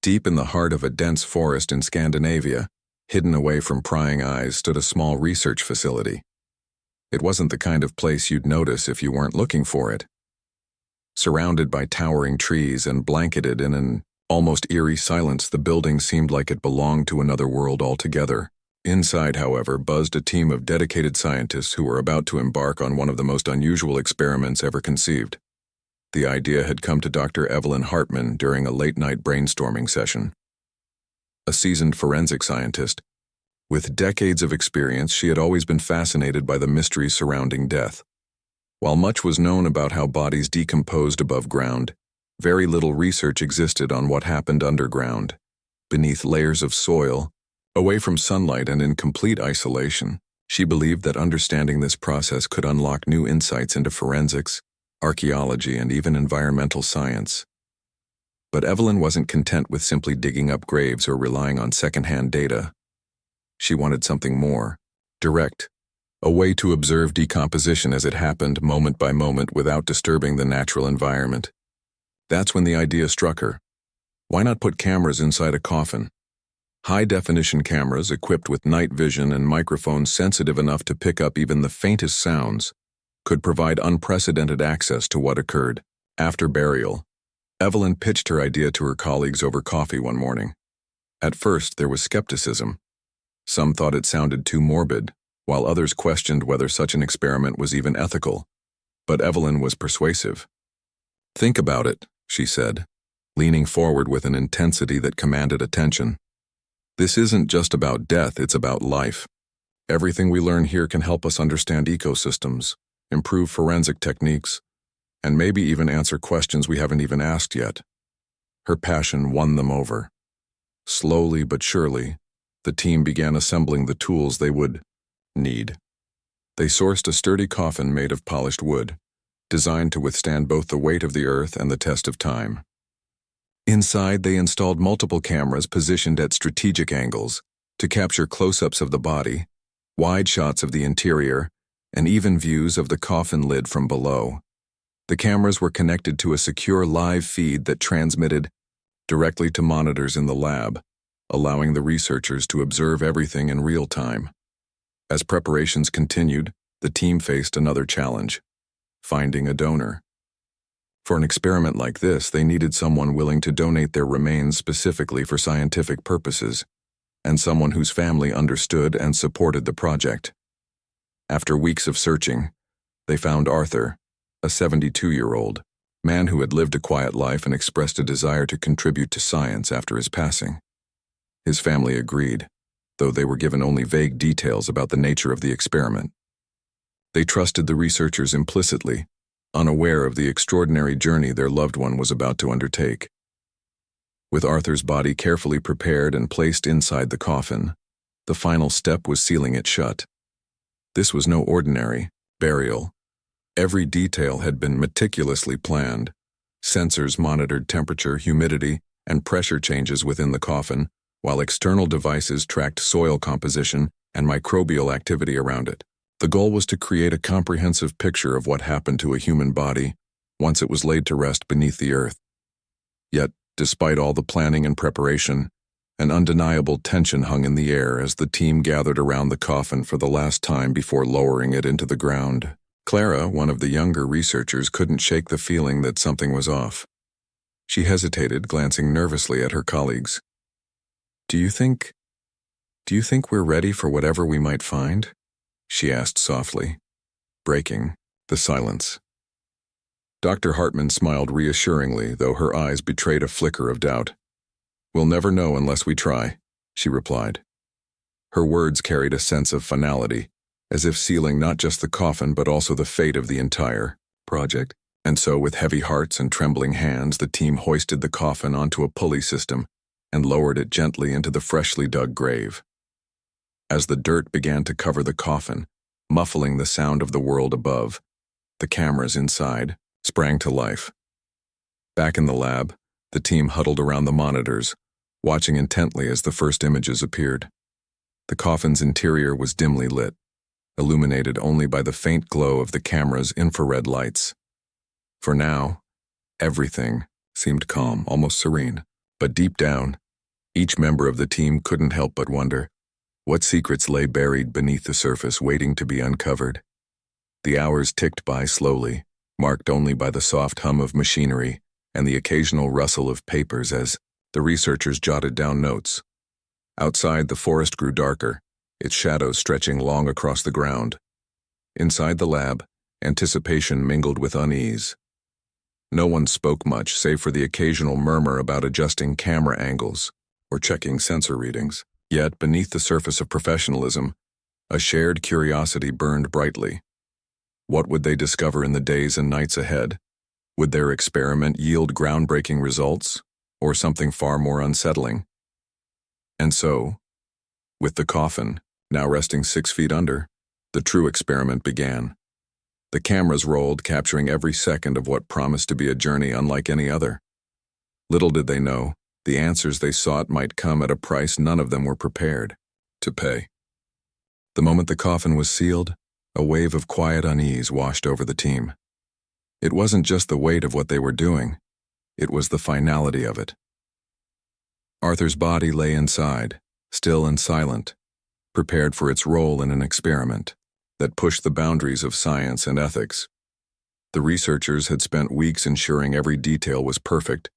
Deep in the heart of a dense forest in Scandinavia, hidden away from prying eyes, stood a small research facility. It wasn't the kind of place you'd notice if you weren't looking for it. Surrounded by towering trees and blanketed in an almost eerie silence, the building seemed like it belonged to another world altogether. Inside, however, buzzed a team of dedicated scientists who were about to embark on one of the most unusual experiments ever conceived. The idea had come to Dr. Evelyn Hartman during a late-night brainstorming session. A seasoned forensic scientist, with decades of experience, she had always been fascinated by the mysteries surrounding death. While much was known about how bodies decomposed above ground, very little research existed on what happened underground, beneath layers of soil, away from sunlight and in complete isolation. She believed that understanding this process could unlock new insights into forensics, archaeology, and even environmental science. But Evelyn wasn't content with simply digging up graves or relying on secondhand data. She wanted something more, direct, a way to observe decomposition as it happened moment by moment without disturbing the natural environment. That's when the idea struck her. Why not put cameras inside a coffin? High-definition cameras equipped with night vision and microphones sensitive enough to pick up even the faintest sounds could provide unprecedented access to what occurred after burial. Evelyn pitched her idea to her colleagues over coffee one morning. At first, there was skepticism. Some thought it sounded too morbid, while others questioned whether such an experiment was even ethical. But Evelyn was persuasive. "Think about it," she said, leaning forward with an intensity that commanded attention. "This isn't just about death, it's about life. Everything we learn here can help us understand ecosystems, improve forensic techniques, and maybe even answer questions we haven't even asked yet." Her passion won them over. Slowly but surely, the team began assembling the tools they would need. They sourced a sturdy coffin made of polished wood, designed to withstand both the weight of the earth and the test of time. Inside, they installed multiple cameras positioned at strategic angles to capture close-ups of the body, wide shots of the interior, and even views of the coffin lid from below. The cameras were connected to a secure live feed that transmitted directly to monitors in the lab, allowing the researchers to observe everything in real time. As preparations continued, the team faced another challenge: finding a donor. For an experiment like this, they needed someone willing to donate their remains specifically for scientific purposes, and someone whose family understood and supported the project. After weeks of searching, they found Arthur, a 72-year-old man who had lived a quiet life and expressed a desire to contribute to science after his passing. His family agreed, though they were given only vague details about the nature of the experiment. They trusted the researchers implicitly, unaware of the extraordinary journey their loved one was about to undertake. With Arthur's body carefully prepared and placed inside the coffin, the final step was sealing it shut. This was no ordinary burial. Every detail had been meticulously planned. Sensors monitored temperature, humidity, and pressure changes within the coffin, while external devices tracked soil composition and microbial activity around it. The goal was to create a comprehensive picture of what happened to a human body once it was laid to rest beneath the earth. Yet, despite all the planning and preparation, an undeniable tension hung in the air as the team gathered around the coffin for the last time before lowering it into the ground. Clara, one of the younger researchers, couldn't shake the feeling that something was off. She hesitated, glancing nervously at her colleagues. Do you think we're ready for whatever we might find?" she asked softly, breaking the silence. Dr. Hartman smiled reassuringly, though her eyes betrayed a flicker of doubt. "We'll never know unless we try," she replied. Her words carried a sense of finality, as if sealing not just the coffin but also the fate of the entire project. And so, with heavy hearts and trembling hands, the team hoisted the coffin onto a pulley system and lowered it gently into the freshly dug grave. As the dirt began to cover the coffin, muffling the sound of the world above, the cameras inside sprang to life. Back in the lab, the team huddled around the monitors, watching intently as the first images appeared. The coffin's interior was dimly lit, illuminated only by the faint glow of the camera's infrared lights. For now, everything seemed calm, almost serene. But deep down, each member of the team couldn't help but wonder what secrets lay buried beneath the surface waiting to be uncovered. The hours ticked by slowly, marked only by the soft hum of machinery and the occasional rustle of papers as the researchers jotted down notes. Outside, the forest grew darker, its shadows stretching long across the ground. Inside the lab, anticipation mingled with unease. No one spoke much, save for the occasional murmur about adjusting camera angles or checking sensor readings. Yet, beneath the surface of professionalism, a shared curiosity burned brightly. What would they discover in the days and nights ahead? Would their experiment yield groundbreaking results, or something far more unsettling? And so, with the coffin, now resting 6 feet under, the true experiment began. The cameras rolled, capturing every second of what promised to be a journey unlike any other. Little did they know, the answers they sought might come at a price none of them were prepared to pay. The moment the coffin was sealed, a wave of quiet unease washed over the team. It wasn't just the weight of what they were doing, it was the finality of it. Arthur's body lay inside, still and silent, prepared for its role in an experiment that pushed the boundaries of science and ethics. The researchers had spent weeks ensuring every detail was perfect.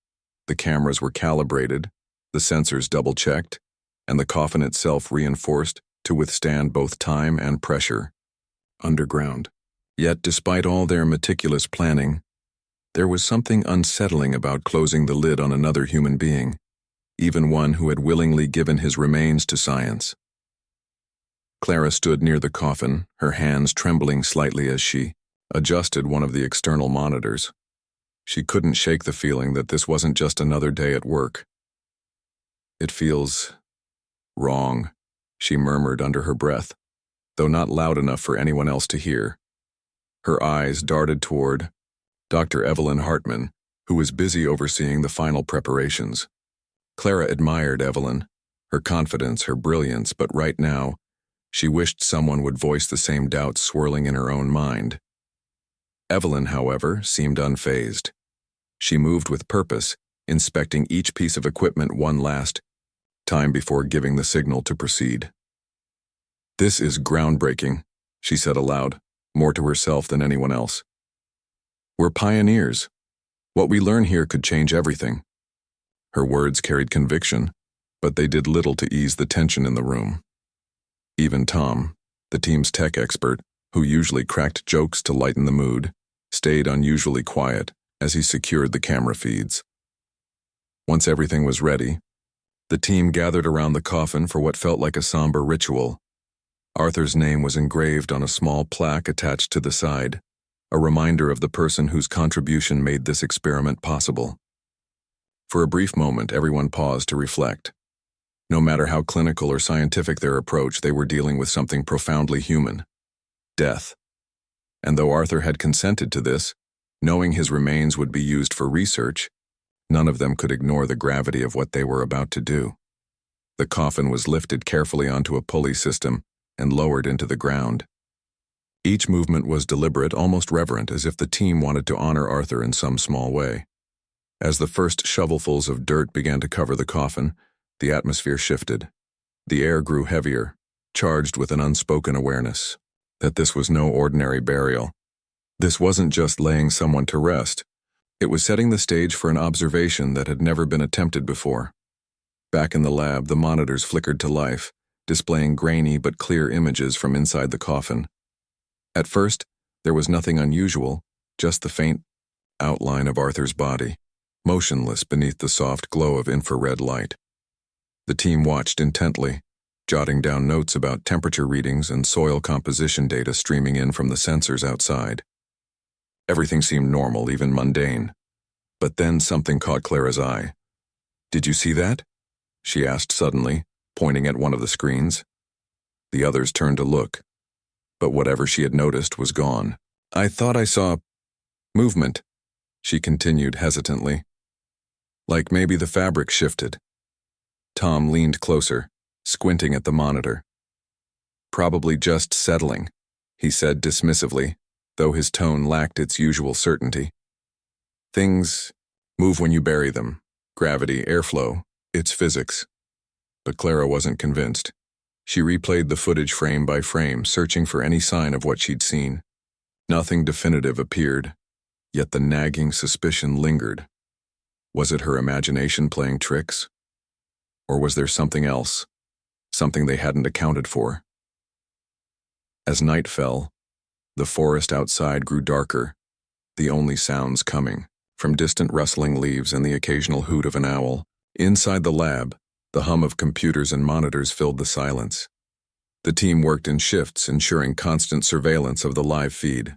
The cameras were calibrated, the sensors double-checked, and the coffin itself reinforced to withstand both time and pressure. Underground. Yet, despite all their meticulous planning, there was something unsettling about closing the lid on another human being, even one who had willingly given his remains to science. Clara stood near the coffin, her hands trembling slightly as she adjusted one of the external monitors. She couldn't shake the feeling that this wasn't just another day at work. "It feels wrong," she murmured under her breath, though not loud enough for anyone else to hear. Her eyes darted toward Dr. Evelyn Hartman, who was busy overseeing the final preparations. Clara admired Evelyn, her confidence, her brilliance, but right now, she wished someone would voice the same doubts swirling in her own mind. Evelyn, however, seemed unfazed. She moved with purpose, inspecting each piece of equipment one last time before giving the signal to proceed. "This is groundbreaking," she said aloud, more to herself than anyone else. "We're pioneers. What we learn here could change everything." Her words carried conviction, but they did little to ease the tension in the room. Even Tom, the team's tech expert, who usually cracked jokes to lighten the mood, stayed unusually quiet as he secured the camera feeds. Once everything was ready, the team gathered around the coffin for what felt like a somber ritual. Arthur's name was engraved on a small plaque attached to the side, a reminder of the person whose contribution made this experiment possible. For a brief moment, everyone paused to reflect. No matter how clinical or scientific their approach, they were dealing with something profoundly human: death. And though Arthur had consented to this, knowing his remains would be used for research, none of them could ignore the gravity of what they were about to do. The coffin was lifted carefully onto a pulley system and lowered into the ground. Each movement was deliberate, almost reverent, as if the team wanted to honor Arthur in some small way. As the first shovelfuls of dirt began to cover the coffin, the atmosphere shifted. The air grew heavier, charged with an unspoken awareness that this was no ordinary burial. This wasn't just laying someone to rest. It was setting the stage for an observation that had never been attempted before. Back in the lab, the monitors flickered to life, displaying grainy but clear images from inside the coffin. At first, there was nothing unusual, just the faint outline of Arthur's body, motionless beneath the soft glow of infrared light. The team watched intently, jotting down notes about temperature readings and soil composition data streaming in from the sensors outside. Everything seemed normal, even mundane. But then something caught Clara's eye. "Did you see that?" she asked suddenly, pointing at one of the screens. The others turned to look, but whatever she had noticed was gone. "I thought I saw movement," she continued hesitantly. "Like maybe the fabric shifted." Tom leaned closer, squinting at the monitor. "Probably just settling," he said dismissively, though his tone lacked its usual certainty. "Things move when you bury them, Gravity, airflow, it's physics. But Clara wasn't convinced. She replayed the footage frame by frame, searching for any sign of what she'd seen. Nothing definitive appeared, yet the nagging suspicion lingered. Was it her imagination playing tricks? Or was there something else, something they hadn't accounted for? As night fell, the forest outside grew darker, the only sounds coming from distant rustling leaves and the occasional hoot of an owl. Inside the lab, the hum of computers and monitors filled the silence. The team worked in shifts, ensuring constant surveillance of the live feed.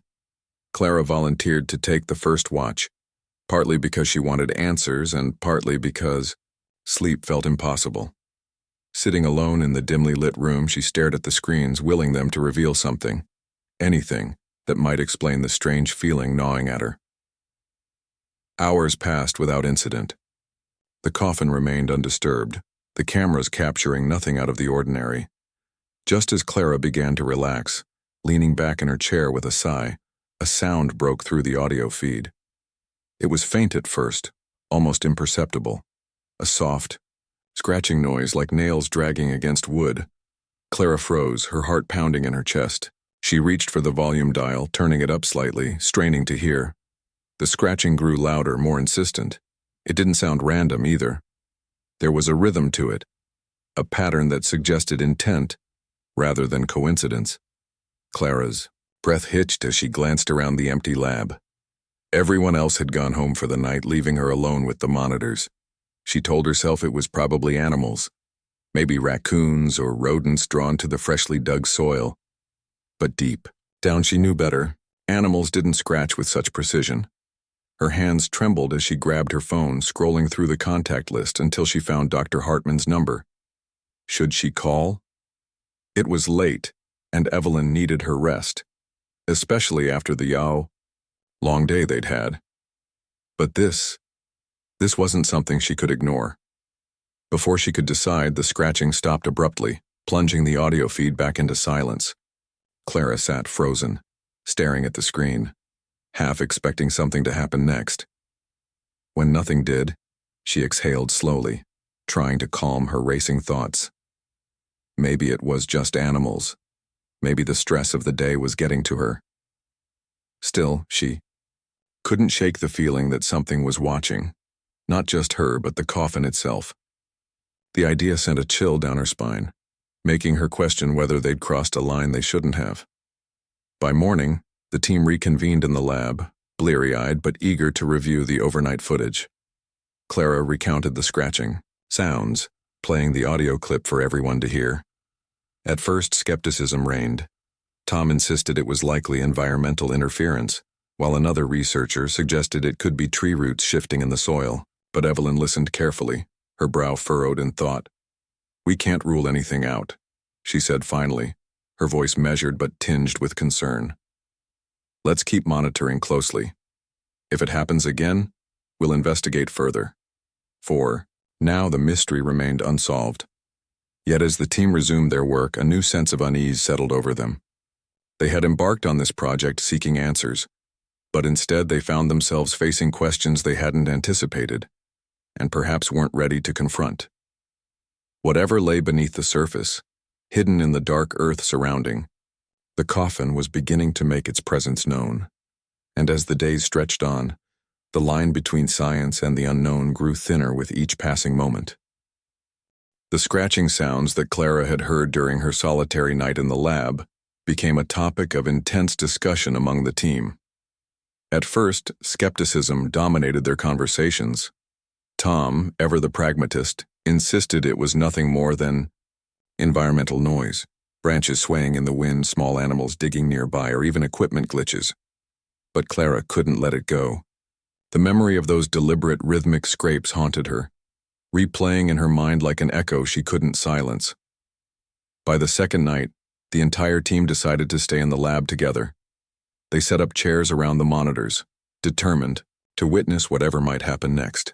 Clara volunteered to take the first watch, partly because she wanted answers and partly because sleep felt impossible. Sitting alone in the dimly lit room, she stared at the screens, willing them to reveal something, anything that might explain the strange feeling gnawing at her. Hours passed without incident. The coffin remained undisturbed, the cameras capturing nothing out of the ordinary. Just as Clara began to relax, leaning back in her chair with a sigh, a sound broke through the audio feed. It was faint at first, almost imperceptible. A soft, scratching noise like nails dragging against wood. Clara froze, her heart pounding in her chest. She reached for the volume dial, turning it up slightly, straining to hear. The scratching grew louder, more insistent. It didn't sound random either. There was a rhythm to it, a pattern that suggested intent rather than coincidence. Clara's breath hitched as she glanced around the empty lab. Everyone else had gone home for the night, leaving her alone with the monitors. She told herself it was probably animals, maybe raccoons or rodents drawn to the freshly dug soil. But deep down she knew better. Animals didn't scratch with such precision. Her hands trembled as she grabbed her phone, scrolling through the contact list until she found Dr. Hartman's number. Should she call? It was late, and Evelyn needed her rest, especially after the long day they'd had. But this wasn't something she could ignore. Before she could decide, the scratching stopped abruptly, plunging the audio feed back into silence. Clara sat frozen, staring at the screen, half expecting something to happen next. When nothing did, she exhaled slowly, trying to calm her racing thoughts. Maybe it was just animals. Maybe the stress of the day was getting to her. Still, she couldn't shake the feeling that something was watching, not just her, but the coffin itself. The idea sent a chill down her spine, making her question whether they'd crossed a line they shouldn't have. By morning, the team reconvened in the lab, bleary-eyed but eager to review the overnight footage. Clara recounted the scratching sounds, playing the audio clip for everyone to hear. At first, skepticism reigned. Tom insisted it was likely environmental interference, while another researcher suggested it could be tree roots shifting in the soil. But Evelyn listened carefully, her brow furrowed in thought. "We can't rule anything out," she said finally, her voice measured but tinged with concern. "Let's keep monitoring closely. If it happens again, we'll investigate further." For now the mystery remained unsolved. Yet as the team resumed their work, a new sense of unease settled over them. They had embarked on this project seeking answers, but instead they found themselves facing questions they hadn't anticipated, and perhaps weren't ready to confront. Whatever lay beneath the surface, hidden in the dark earth surrounding, the coffin was beginning to make its presence known. And as the days stretched on, the line between science and the unknown grew thinner with each passing moment. The scratching sounds that Clara had heard during her solitary night in the lab became a topic of intense discussion among the team. At first, skepticism dominated their conversations. Tom, ever the pragmatist, insisted it was nothing more than environmental noise, branches swaying in the wind, small animals digging nearby, or even equipment glitches. But Clara couldn't let it go. The memory of those deliberate rhythmic scrapes haunted her, replaying in her mind like an echo she couldn't silence. By the second night, the entire team decided to stay in the lab together. They set up chairs around the monitors, determined to witness whatever might happen next.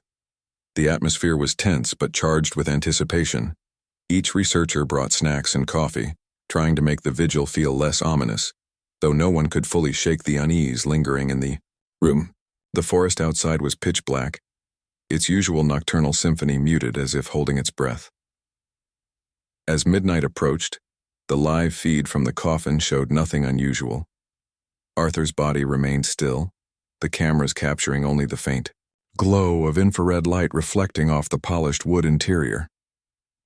The atmosphere was tense but charged with anticipation. Each researcher brought snacks and coffee, trying to make the vigil feel less ominous, though no one could fully shake the unease lingering in the room. The forest outside was pitch black, its usual nocturnal symphony muted as if holding its breath. As midnight approached, the live feed from the coffin showed nothing unusual. Arthur's body remained still, the cameras capturing only the faint glow of infrared light reflecting off the polished wood interior.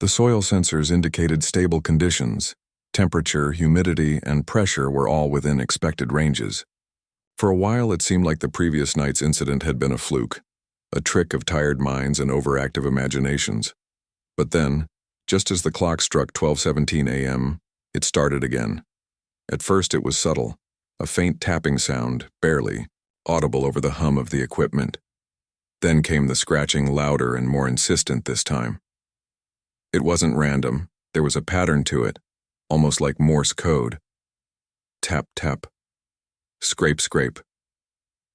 The soil sensors indicated stable conditions. Temperature, humidity, and pressure were all within expected ranges. For a while, it seemed like the previous night's incident had been a fluke, a trick of tired minds and overactive imaginations. But then, just as the clock struck 12:17 a.m., it started again. At first it was subtle, a faint tapping sound, barely, audible over the hum of the equipment. Then came the scratching, louder and more insistent this time. It wasn't random, there was a pattern to it, almost like Morse code. Tap, tap. Scrape, scrape.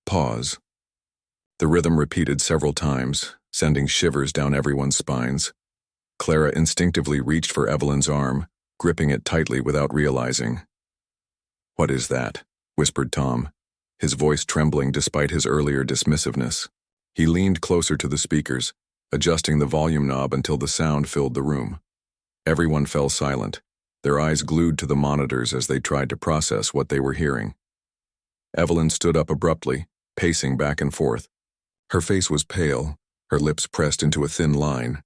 Pause. The rhythm repeated several times, sending shivers down everyone's spines. Clara instinctively reached for Evelyn's arm, gripping it tightly without realizing. "What is that?" whispered Tom, his voice trembling despite his earlier dismissiveness. He leaned closer to the speakers, adjusting the volume knob until the sound filled the room. Everyone fell silent, their eyes glued to the monitors as they tried to process what they were hearing. Evelyn stood up abruptly, pacing back and forth. Her face was pale, her lips pressed into a thin line.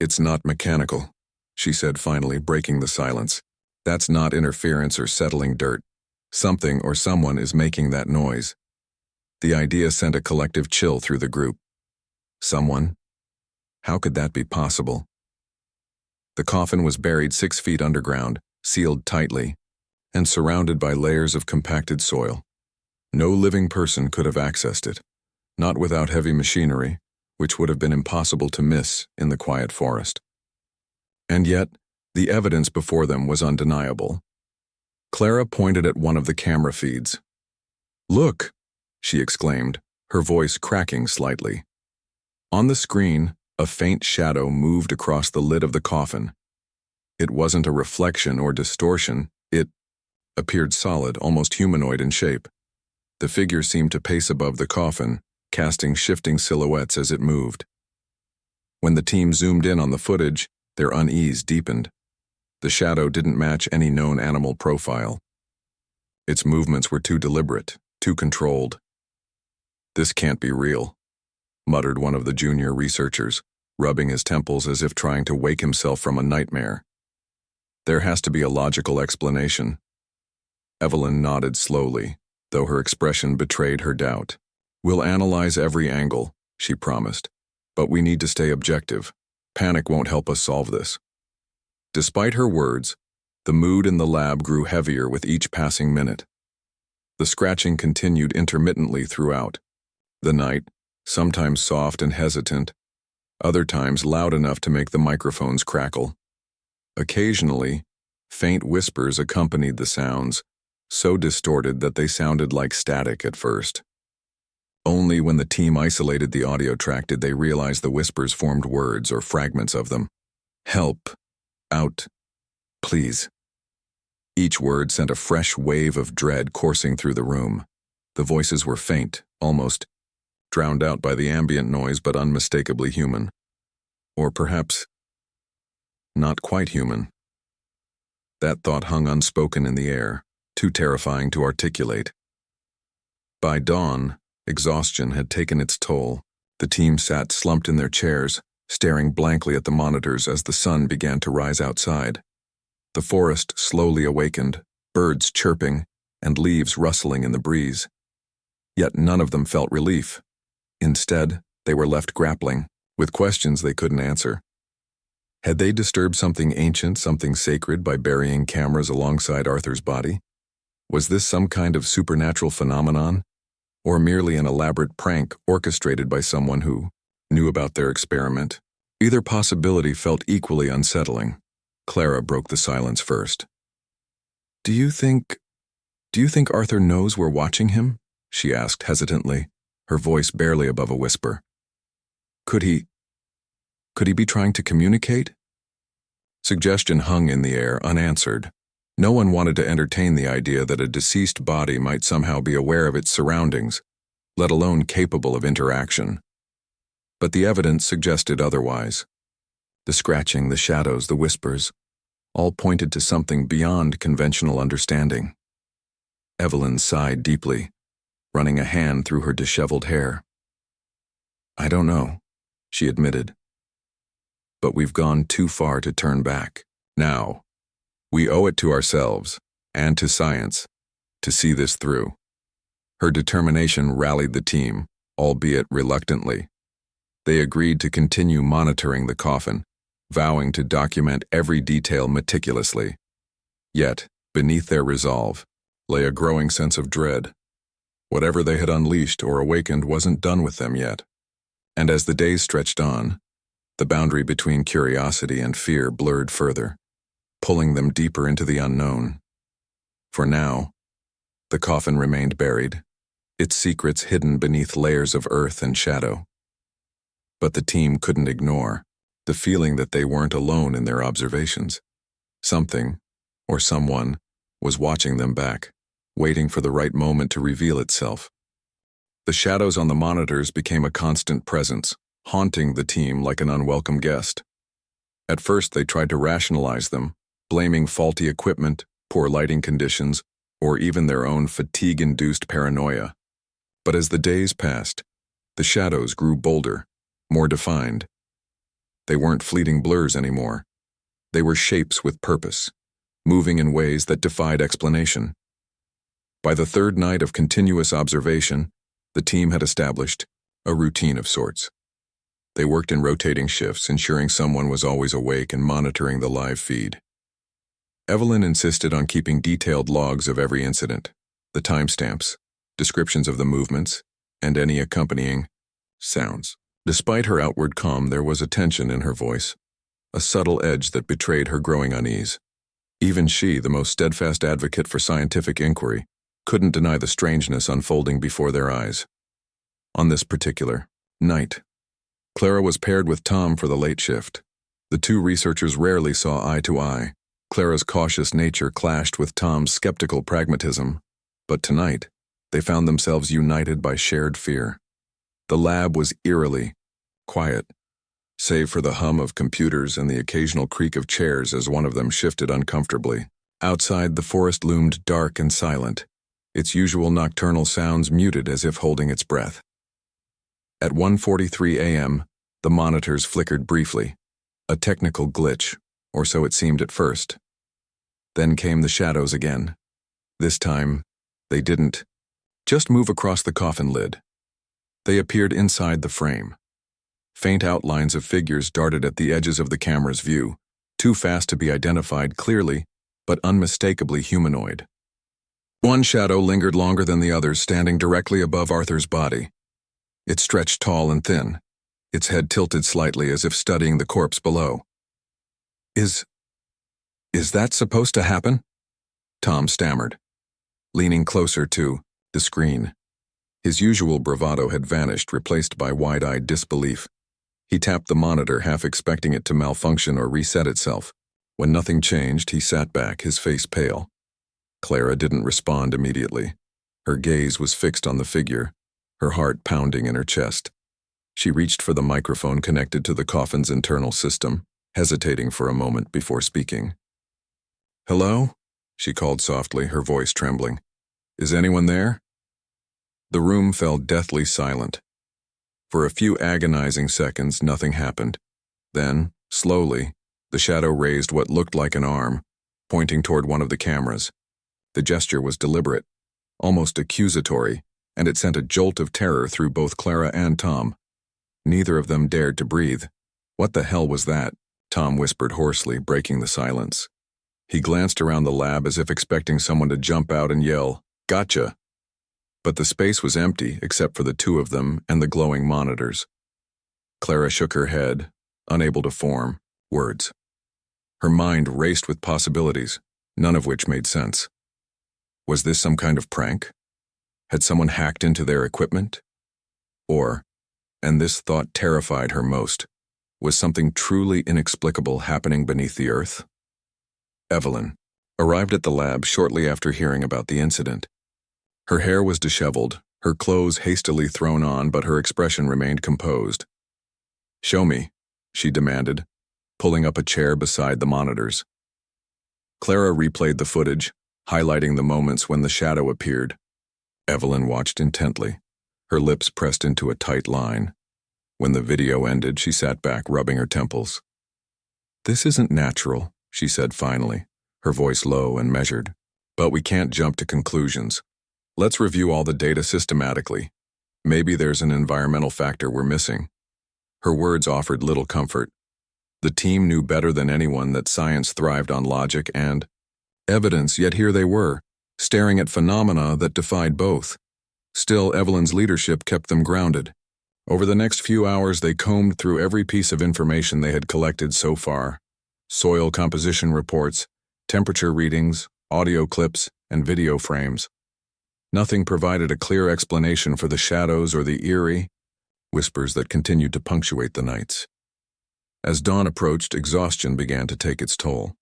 "It's not mechanical," she said, finally breaking the silence. "That's not interference or settling dirt. Something or someone is making that noise." The idea sent a collective chill through the group. Someone? How could that be possible? The coffin was buried 6 feet underground, sealed tightly, and surrounded by layers of compacted soil. No living person could have accessed it, not without heavy machinery, which would have been impossible to miss in the quiet forest. And yet, the evidence before them was undeniable. Clara pointed at one of the camera feeds. "Look!" she exclaimed, her voice cracking slightly. On the screen, a faint shadow moved across the lid of the coffin. It wasn't a reflection or distortion, it appeared solid, almost humanoid in shape. The figure seemed to pace above the coffin, casting shifting silhouettes as it moved. When the team zoomed in on the footage, their unease deepened. The shadow didn't match any known animal profile. Its movements were too deliberate, too controlled. "This can't be real," muttered one of the junior researchers, rubbing his temples as if trying to wake himself from a nightmare. "There has to be a logical explanation." Evelyn nodded slowly, though her expression betrayed her doubt. "We'll analyze every angle," she promised, "but we need to stay objective. Panic won't help us solve this." Despite her words, the mood in the lab grew heavier with each passing minute. The scratching continued intermittently throughout. The night, sometimes soft and hesitant, other times loud enough to make the microphones crackle. Occasionally, faint whispers accompanied the sounds, so distorted that they sounded like static at first. Only when the team isolated the audio track did they realize the whispers formed words or fragments of them. "Help. Out. Please." Each word sent a fresh wave of dread coursing through the room. The voices were faint, almost drowned out by the ambient noise, but unmistakably human. Or perhaps not quite human. That thought hung unspoken in the air, too terrifying to articulate. By dawn, exhaustion had taken its toll. The team sat slumped in their chairs, staring blankly at the monitors as the sun began to rise outside. The forest slowly awakened, birds chirping, and leaves rustling in the breeze. Yet none of them felt relief. Instead, they were left grappling, with questions they couldn't answer. Had they disturbed something ancient, something sacred, by burying cameras alongside Arthur's body? Was this some kind of supernatural phenomenon, or merely an elaborate prank orchestrated by someone who knew about their experiment? Either possibility felt equally unsettling. Clara broke the silence first. Do you think Arthur knows we're watching him?" she asked hesitantly, her voice barely above a whisper. Could he be trying to communicate? Suggestion hung in the air, unanswered. No one wanted to entertain the idea that a deceased body might somehow be aware of its surroundings, let alone capable of interaction. But the evidence suggested otherwise. The scratching, the shadows, the whispers, all pointed to something beyond conventional understanding. Evelyn sighed deeply, running a hand through her disheveled hair. "I don't know," she admitted. "But we've gone too far to turn back. Now, we owe it to ourselves, and to science, to see this through." Her determination rallied the team, albeit reluctantly. They agreed to continue monitoring the coffin, vowing to document every detail meticulously. Yet, beneath their resolve, lay a growing sense of dread. Whatever they had unleashed or awakened wasn't done with them yet. And as the days stretched on, the boundary between curiosity and fear blurred further, pulling them deeper into the unknown. For now, the coffin remained buried, its secrets hidden beneath layers of earth and shadow. But the team couldn't ignore the feeling that they weren't alone in their observations. Something, or someone, was watching them back, waiting for the right moment to reveal itself. The shadows on the monitors became a constant presence, haunting the team like an unwelcome guest. At first they tried to rationalize them, blaming faulty equipment, poor lighting conditions, or even their own fatigue-induced paranoia. But as the days passed, the shadows grew bolder, more defined. They weren't fleeting blurs anymore. They were shapes with purpose, moving in ways that defied explanation. By the third night of continuous observation, the team had established a routine of sorts. They worked in rotating shifts, ensuring someone was always awake and monitoring the live feed. Evelyn insisted on keeping detailed logs of every incident, the timestamps, descriptions of the movements, and any accompanying sounds. Despite her outward calm, there was a tension in her voice, a subtle edge that betrayed her growing unease. Even she, the most steadfast advocate for scientific inquiry, couldn't deny the strangeness unfolding before their eyes. On this particular night, Clara was paired with Tom for the late shift. The two researchers rarely saw eye to eye. Clara's cautious nature clashed with Tom's skeptical pragmatism, but tonight, they found themselves united by shared fear. The lab was eerily quiet, save for the hum of computers and the occasional creak of chairs as one of them shifted uncomfortably. Outside, the forest loomed dark and silent, its usual nocturnal sounds muted as if holding its breath. At 1:43 a.m., the monitors flickered briefly, a technical glitch, or so it seemed at first. Then came the shadows again. This time, they didn't just move across the coffin lid. They appeared inside the frame. Faint outlines of figures darted at the edges of the camera's view, too fast to be identified clearly, but unmistakably humanoid. One shadow lingered longer than the others, standing directly above Arthur's body. It stretched tall and thin, its head tilted slightly as if studying the corpse below. Is that supposed to happen?" Tom stammered, leaning closer to the screen. His usual bravado had vanished, replaced by wide-eyed disbelief. He tapped the monitor, half expecting it to malfunction or reset itself. When nothing changed, he sat back, his face pale. Clara didn't respond immediately. Her gaze was fixed on the figure, her heart pounding in her chest. She reached for the microphone connected to the coffin's internal system, hesitating for a moment before speaking. "Hello?" she called softly, her voice trembling. "Is anyone there?" The room fell deathly silent. For a few agonizing seconds, nothing happened. Then, slowly, the shadow raised what looked like an arm, pointing toward one of the cameras. The gesture was deliberate, almost accusatory, and it sent a jolt of terror through both Clara and Tom. Neither of them dared to breathe. "What the hell was that?" Tom whispered hoarsely, breaking the silence. He glanced around the lab as if expecting someone to jump out and yell, "Gotcha!" But the space was empty except for the two of them and the glowing monitors. Clara shook her head, unable to form words. Her mind raced with possibilities, none of which made sense. Was this some kind of prank? Had someone hacked into their equipment? Or, and this thought terrified her most, was something truly inexplicable happening beneath the earth? Evelyn arrived at the lab shortly after hearing about the incident. Her hair was disheveled, her clothes hastily thrown on, but her expression remained composed. Show me, she demanded, pulling up a chair beside the monitors. Clara replayed the footage, highlighting the moments when the shadow appeared. Evelyn watched intently, her lips pressed into a tight line. When the video ended, she sat back, rubbing her temples. "This isn't natural," she said finally, her voice low and measured. "But we can't jump to conclusions. Let's review all the data systematically. Maybe there's an environmental factor we're missing." Her words offered little comfort. The team knew better than anyone that science thrived on logic and evidence, yet here they were, staring at phenomena that defied both. Still, Evelyn's leadership kept them grounded. Over the next few hours, they combed through every piece of information they had collected so far: soil composition reports, temperature readings, audio clips, and video frames. Nothing provided a clear explanation for the shadows or the eerie whispers that continued to punctuate the nights. As dawn approached, exhaustion began to take its toll.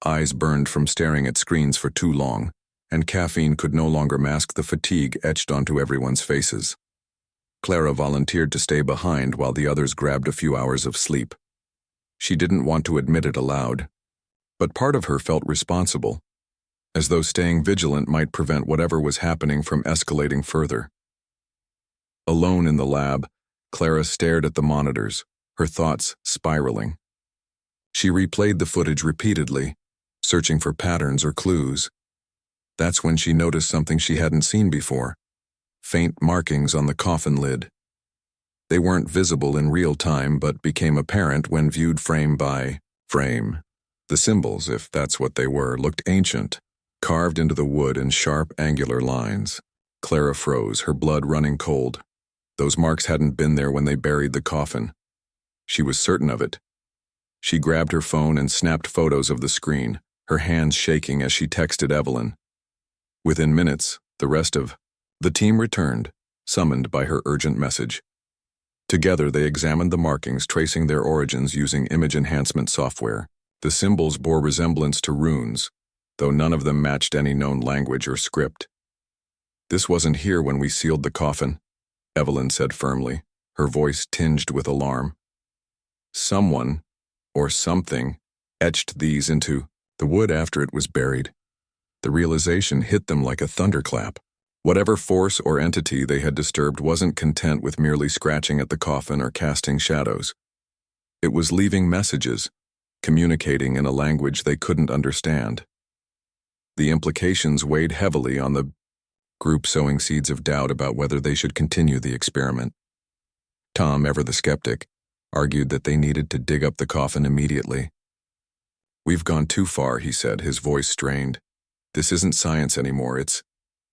Eyes burned from staring at screens for too long, and caffeine could no longer mask the fatigue etched onto everyone's faces. Clara volunteered to stay behind while the others grabbed a few hours of sleep. She didn't want to admit it aloud, but part of her felt responsible, as though staying vigilant might prevent whatever was happening from escalating further. Alone in the lab, Clara stared at the monitors, her thoughts spiraling. She replayed the footage repeatedly, searching for patterns or clues. That's when she noticed something she hadn't seen before: faint markings on the coffin lid. They weren't visible in real time, but became apparent when viewed frame by frame. The symbols, if that's what they were, looked ancient, carved into the wood in sharp, angular lines. Clara froze, her blood running cold. Those marks hadn't been there when they buried the coffin. She was certain of it. She grabbed her phone and snapped photos of the screen, her hands shaking as she texted Evelyn. Within minutes, the rest of the team returned, summoned by her urgent message. Together, they examined the markings, tracing their origins using image enhancement software. The symbols bore resemblance to runes, though none of them matched any known language or script. "This wasn't here when we sealed the coffin," Evelyn said firmly, her voice tinged with alarm. "Someone, or something, etched these into the wood after it was buried." The realization hit them like a thunderclap. Whatever force or entity they had disturbed wasn't content with merely scratching at the coffin or casting shadows. It was leaving messages, communicating in a language they couldn't understand. The implications weighed heavily on the group, sowing seeds of doubt about whether they should continue the experiment. Tom, ever the skeptic, argued that they needed to dig up the coffin immediately. "We've gone too far," he said, his voice strained. "This isn't science anymore, it's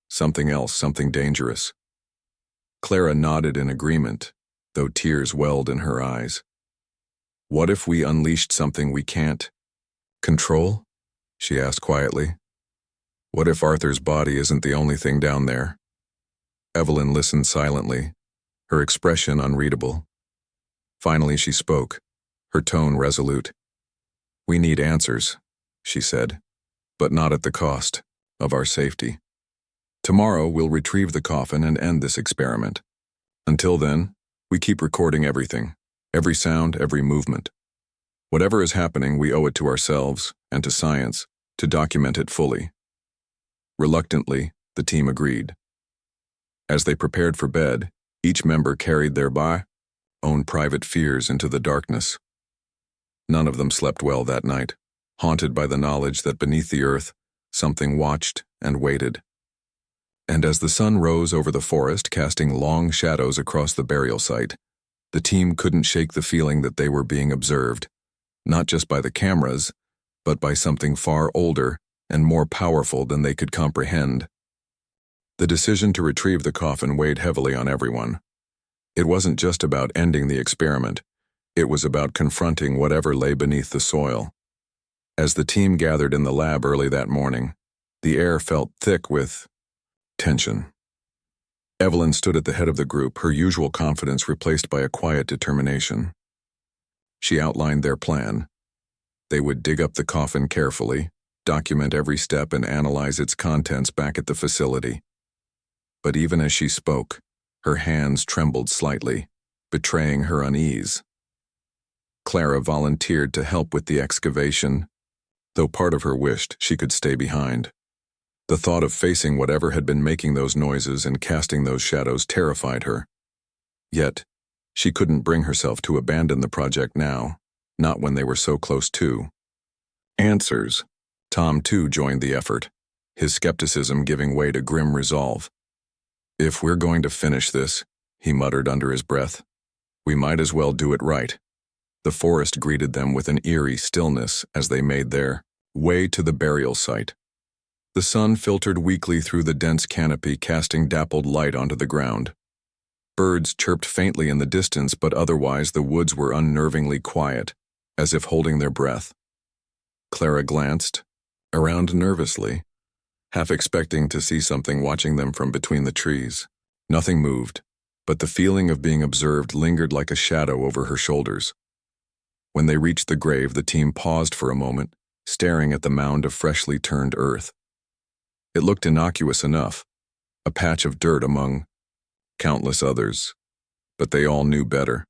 something else, something dangerous." Clara nodded in agreement, though tears welled in her eyes. "What if we unleashed something we can't control?" she asked quietly. "What if Arthur's body isn't the only thing down there?" Evelyn listened silently, her expression unreadable. Finally she spoke, her tone resolute. "We need answers," she said, "but not at the cost of our safety. Tomorrow we'll retrieve the coffin and end this experiment. Until then, we keep recording everything, every sound, every movement. Whatever is happening, we owe it to ourselves and to science to document it fully." Reluctantly, the team agreed. As they prepared for bed, each member carried their own private fears into the darkness. None of them slept well that night, haunted by the knowledge that beneath the earth, something watched and waited. And as the sun rose over the forest, casting long shadows across the burial site, the team couldn't shake the feeling that they were being observed, not just by the cameras, but by something far older and more powerful than they could comprehend. The decision to retrieve the coffin weighed heavily on everyone. It wasn't just about ending the experiment, it was about confronting whatever lay beneath the soil. As the team gathered in the lab early that morning, the air felt thick with tension. Evelyn stood at the head of the group, her usual confidence replaced by a quiet determination. She outlined their plan. They would dig up the coffin carefully, document every step, and analyze its contents back at the facility. But even as she spoke, her hands trembled slightly, betraying her unease. Clara volunteered to help with the excavation, though part of her wished she could stay behind. The thought of facing whatever had been making those noises and casting those shadows terrified her. Yet, she couldn't bring herself to abandon the project now, not when they were so close to answers. Tom, too, joined the effort, his skepticism giving way to grim resolve. "If we're going to finish this," he muttered under his breath, "we might as well do it right." The forest greeted them with an eerie stillness as they made their way to the burial site. The sun filtered weakly through the dense canopy, casting dappled light onto the ground. Birds chirped faintly in the distance, but otherwise the woods were unnervingly quiet, as if holding their breath. Clara glanced around nervously, half expecting to see something watching them from between the trees. Nothing moved, but the feeling of being observed lingered like a shadow over her shoulders. When they reached the grave, the team paused for a moment, staring at the mound of freshly turned earth. It looked innocuous enough, a patch of dirt among countless others, but they all knew better.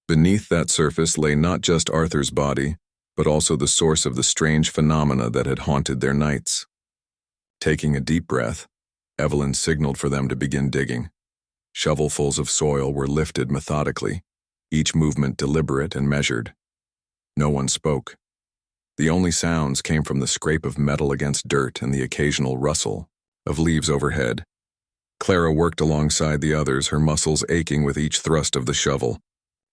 Beneath that surface lay not just Arthur's body, but also the source of the strange phenomena that had haunted their nights. Taking a deep breath, Evelyn signaled for them to begin digging. Shovelfuls of soil were lifted methodically, each movement deliberate and measured. No one spoke. The only sounds came from the scrape of metal against dirt and the occasional rustle of leaves overhead. Clara worked alongside the others, her muscles aching with each thrust of the shovel.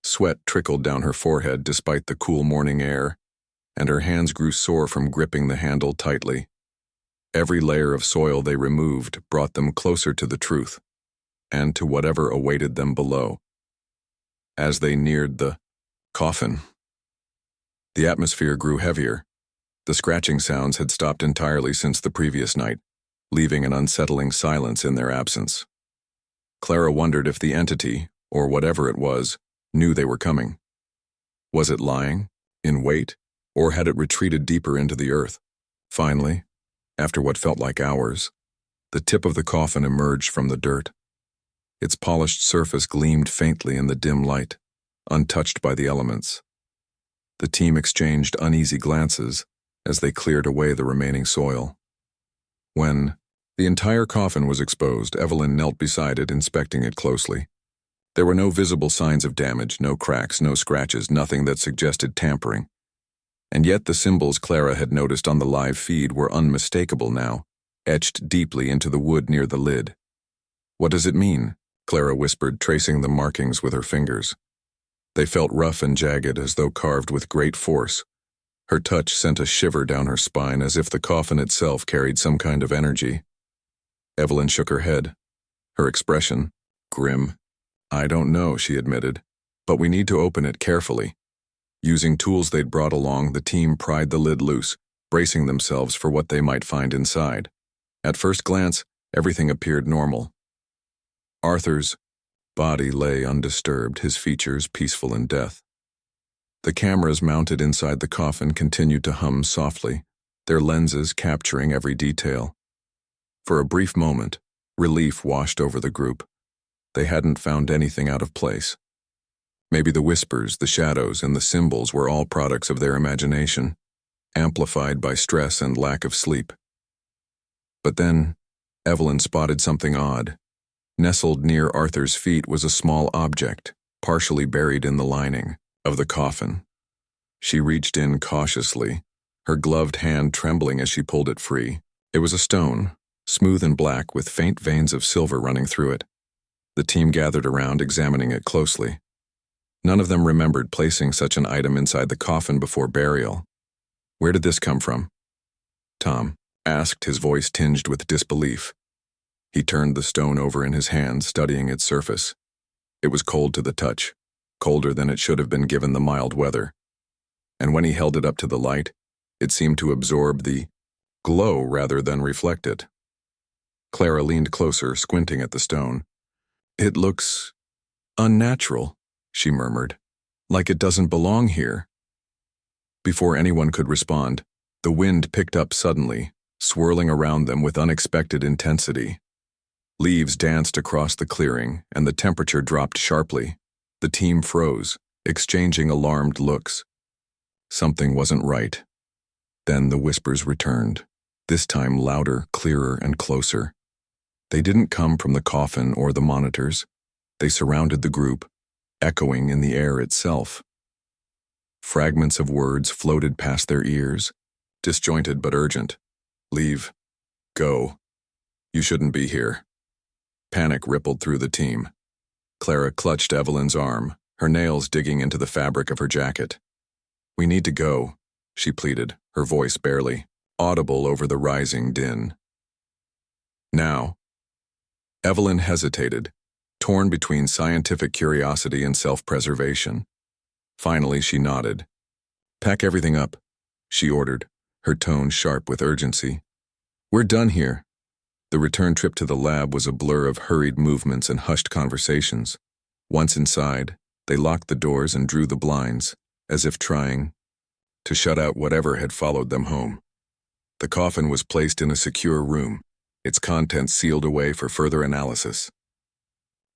Sweat trickled down her forehead despite the cool morning air, and her hands grew sore from gripping the handle tightly. Every layer of soil they removed brought them closer to the truth, and to whatever awaited them below. As they neared the coffin, the atmosphere grew heavier. The scratching sounds had stopped entirely since the previous night, leaving an unsettling silence in their absence. Clara wondered if the entity, or whatever it was, knew they were coming. Was it lying, in wait, or had it retreated deeper into the earth? Finally, after what felt like hours, the tip of the coffin emerged from the dirt. Its polished surface gleamed faintly in the dim light, untouched by the elements. The team exchanged uneasy glances as they cleared away the remaining soil. When the entire coffin was exposed, Evelyn knelt beside it, inspecting it closely. There were no visible signs of damage, no cracks, no scratches, nothing that suggested tampering. And yet the symbols Clara had noticed on the live feed were unmistakable now, etched deeply into the wood near the lid. "What does it mean?" Clara whispered, tracing the markings with her fingers. They felt rough and jagged, as though carved with great force. Her touch sent a shiver down her spine, as if the coffin itself carried some kind of energy. Evelyn shook her head, her expression grim. "I don't know," she admitted, "but we need to open it carefully." Using tools they'd brought along, the team pried the lid loose, bracing themselves for what they might find inside. At first glance, everything appeared normal. Arthur's body lay undisturbed, his features peaceful in death. The cameras mounted inside the coffin continued to hum softly, their lenses capturing every detail. For a brief moment, relief washed over the group. They hadn't found anything out of place. Maybe the whispers, the shadows, and the symbols were all products of their imagination, amplified by stress and lack of sleep. But then, Evelyn spotted something odd. Nestled near Arthur's feet was a small object, partially buried in the lining of the coffin. She reached in cautiously, her gloved hand trembling as she pulled it free. It was a stone, smooth and black with faint veins of silver running through it. The team gathered around, examining it closely. None of them remembered placing such an item inside the coffin before burial. "Where did this come from?" Tom asked, his voice tinged with disbelief. He turned the stone over in his hand, studying its surface. It was cold to the touch, colder than it should have been given the mild weather. And when he held it up to the light, it seemed to absorb the glow rather than reflect it. Clara leaned closer, squinting at the stone. "It looks unnatural," she murmured, "like it doesn't belong here." Before anyone could respond, the wind picked up suddenly, swirling around them with unexpected intensity. Leaves danced across the clearing, and the temperature dropped sharply. The team froze, exchanging alarmed looks. Something wasn't right. Then the whispers returned, this time louder, clearer, and closer. They didn't come from the coffin or the monitors. They surrounded the group, echoing in the air itself. Fragments of words floated past their ears, disjointed but urgent. Leave. Go. You shouldn't be here. Panic rippled through the team. Clara clutched Evelyn's arm, her nails digging into the fabric of her jacket. We need to go, she pleaded, her voice barely audible over the rising din. Now. Evelyn hesitated, torn between scientific curiosity and self-preservation. Finally, she nodded. Pack everything up, she ordered, her tone sharp with urgency. We're done here. The return trip to the lab was a blur of hurried movements and hushed conversations. Once inside, they locked the doors and drew the blinds, as if trying to shut out whatever had followed them home. The coffin was placed in a secure room, its contents sealed away for further analysis.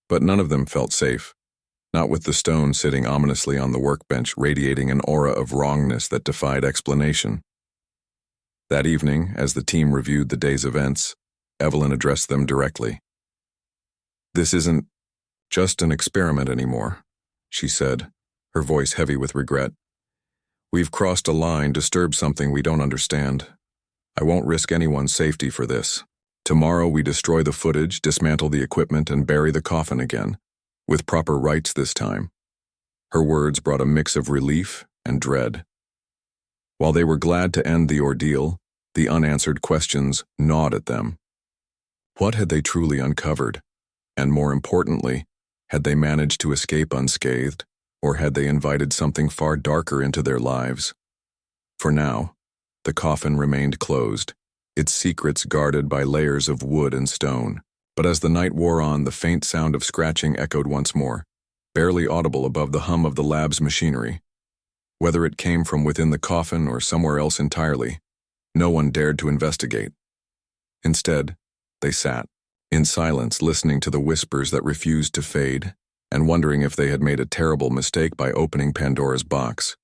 But none of them felt safe, not with the stone sitting ominously on the workbench radiating an aura of wrongness that defied explanation. That evening, as the team reviewed the day's events, Evelyn addressed them directly. This isn't just an experiment anymore, she said, her voice heavy with regret. We've crossed a line, disturbed something we don't understand. I won't risk anyone's safety for this. Tomorrow we destroy the footage, dismantle the equipment, and bury the coffin again, with proper rites this time. Her words brought a mix of relief and dread. While they were glad to end the ordeal, the unanswered questions gnawed at them. What had they truly uncovered? And more importantly, had they managed to escape unscathed, or had they invited something far darker into their lives? For now, the coffin remained closed, its secrets guarded by layers of wood and stone. But as the night wore on, the faint sound of scratching echoed once more, barely audible above the hum of the lab's machinery. Whether it came from within the coffin or somewhere else entirely, no one dared to investigate. Instead, they sat, in silence, listening to the whispers that refused to fade, and wondering if they had made a terrible mistake by opening Pandora's box.